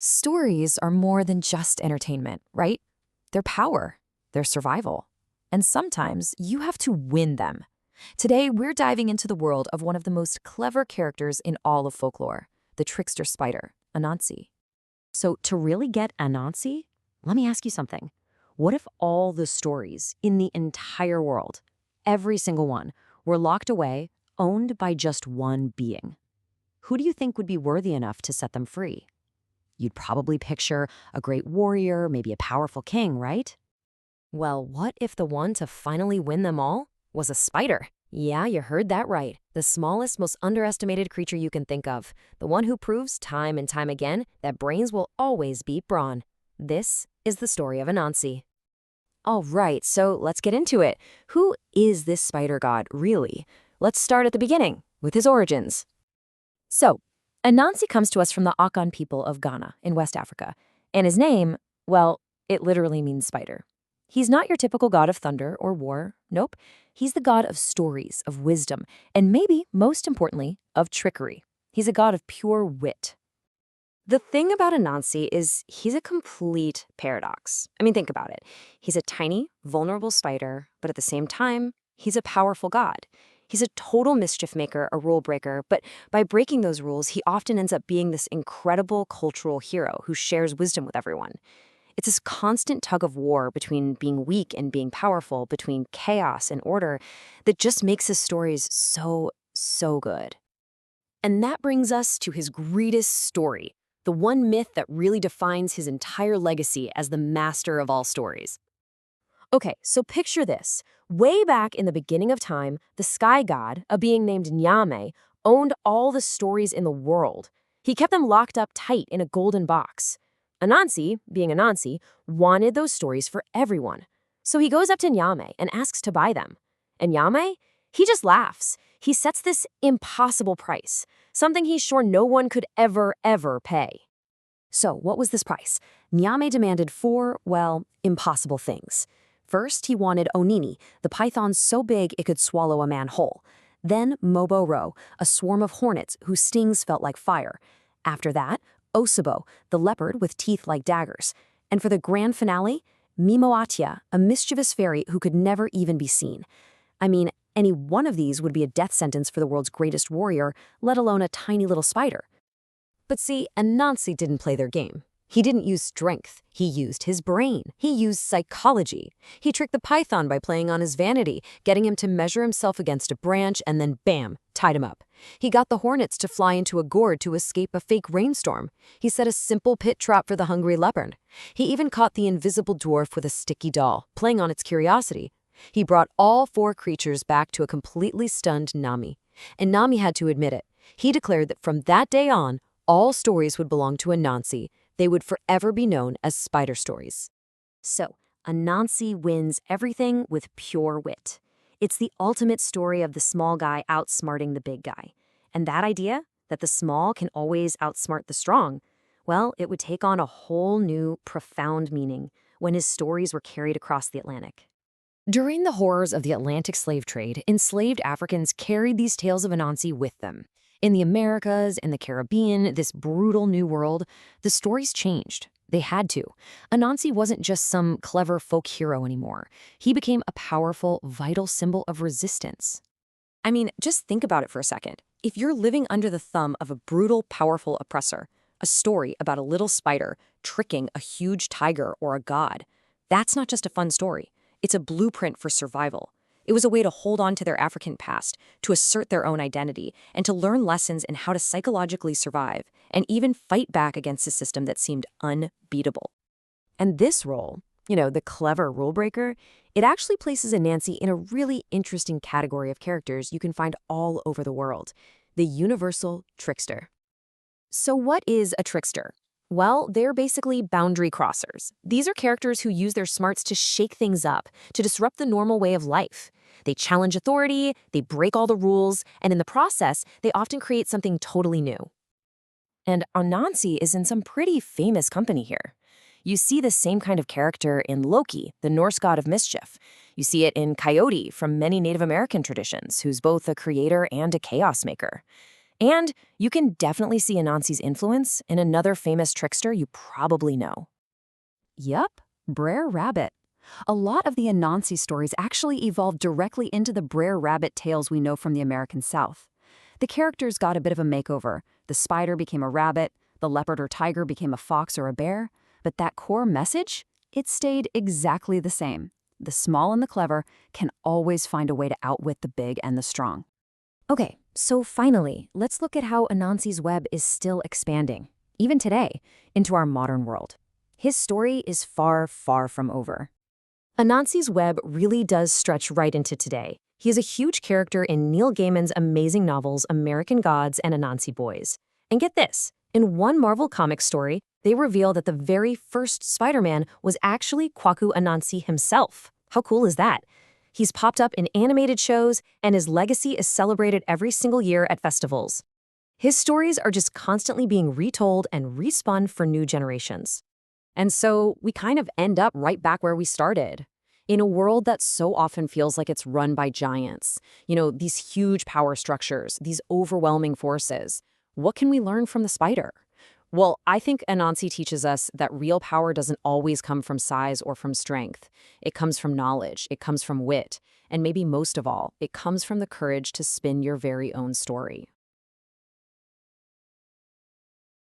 Stories are more than just entertainment, right? They're power, they're survival. And sometimes you have to win them. Today, we're diving into the world of one of the most clever characters in all of folklore, the trickster spider, Anansi. So, to really get Anansi, let me ask you something. What if all the stories in the entire world, every single one, were locked away, owned by just one being? Who do you think would be worthy enough to set them free? You'd probably picture a great warrior, maybe a powerful king, right? Well, what if the one to finally win them all was a spider? Yeah, you heard that right. The smallest, most underestimated creature you can think of. The one who proves time and time again that brains will always beat brawn. This is the story of Anansi. All right, so let's get into it. Who is this spider god, really? Let's start at the beginning, with his origins. So, Anansi comes to us from the Akan people of Ghana in West Africa, and his name, well, it literally means spider. He's not your typical god of thunder or war, nope. He's the god of stories, of wisdom, and maybe, most importantly, of trickery. He's a god of pure wit. The thing about Anansi is he's a complete paradox. I mean, think about it. He's a tiny, vulnerable spider, but at the same time, he's a powerful god. He's a total mischief maker, a rule breaker, but by breaking those rules, he often ends up being this incredible cultural hero who shares wisdom with everyone. It's this constant tug of war between being weak and being powerful, between chaos and order, that just makes his stories so good. And that brings us to his greatest story, the one myth that really defines his entire legacy as the master of all stories. Okay, so picture this. Way back in the beginning of time, the sky god, a being named Nyame, owned all the stories in the world. He kept them locked up tight in a golden box. Anansi, being Anansi, wanted those stories for everyone. So he goes up to Nyame and asks to buy them. And Nyame, he just laughs. He sets this impossible price, something he's sure no one could ever pay. So what was this price? Nyame demanded four, well, impossible things. First, he wanted Onini, the python so big it could swallow a man whole. Then Moboro, a swarm of hornets whose stings felt like fire. After that, Osabo, the leopard with teeth like daggers. And for the grand finale, Mimoatia, a mischievous fairy who could never even be seen. I mean, any one of these would be a death sentence for the world's greatest warrior, let alone a tiny little spider. But see, Anansi didn't play their game. He didn't use strength. He used his brain. He used psychology. He tricked the python by playing on his vanity, getting him to measure himself against a branch and then bam, tied him up. He got the hornets to fly into a gourd to escape a fake rainstorm. He set a simple pit trap for the hungry leopard. He even caught the invisible dwarf with a sticky doll, playing on its curiosity. He brought all four creatures back to a completely stunned Nami. And Nami had to admit it. He declared that from that day on, all stories would belong to Anansi. They would forever be known as spider stories. So, Anansi wins everything with pure wit. It's the ultimate story of the small guy outsmarting the big guy. And that idea, that the small can always outsmart the strong, well, it would take on a whole new, profound meaning when his stories were carried across the Atlantic. During the horrors of the Atlantic slave trade, enslaved Africans carried these tales of Anansi with them. In the Americas, in the Caribbean, this brutal new world, the stories changed. They had to. Anansi wasn't just some clever folk hero anymore. He became a powerful, vital symbol of resistance. I mean, just think about it for a second. If you're living under the thumb of a brutal, powerful oppressor, a story about a little spider tricking a huge tiger or a god, that's not just a fun story. It's a blueprint for survival. It was a way to hold on to their African past, to assert their own identity, and to learn lessons in how to psychologically survive, and even fight back against a system that seemed unbeatable. And this role, the clever rule breaker, it actually places Anansi in a really interesting category of characters you can find all over the world, the universal trickster. So what is a trickster? Well, they're basically boundary crossers. These are characters who use their smarts to shake things up, to disrupt the normal way of life. They challenge authority, they break all the rules, and in the process, they often create something totally new. And Anansi is in some pretty famous company here. You see the same kind of character in Loki, the Norse god of mischief. You see it in Coyote from many Native American traditions, who's both a creator and a chaos maker. And you can definitely see Anansi's influence in another famous trickster you probably know. Yup, Brer Rabbit. A lot of the Anansi stories actually evolved directly into the Brer Rabbit tales we know from the American South. The characters got a bit of a makeover. The spider became a rabbit, the leopard or tiger became a fox or a bear, but that core message, it stayed exactly the same. The small and the clever can always find a way to outwit the big and the strong. Okay, so finally, let's look at how Anansi's web is still expanding, even today, into our modern world. His story is far, far from over. Anansi's web really does stretch right into today. He is a huge character in Neil Gaiman's amazing novels American Gods and Anansi Boys. And get this, in one Marvel Comics story, they reveal that the very first Spider-Man was actually Kwaku Anansi himself. How cool is that? He's popped up in animated shows, and his legacy is celebrated every single year at festivals. His stories are just constantly being retold and respun for new generations. And so we kind of end up right back where we started. In a world that so often feels like it's run by giants, these huge power structures, these overwhelming forces, what can we learn from the spider? Well, I think Anansi teaches us that real power doesn't always come from size or from strength. It comes from knowledge, it comes from wit, and maybe most of all, it comes from the courage to spin your very own story.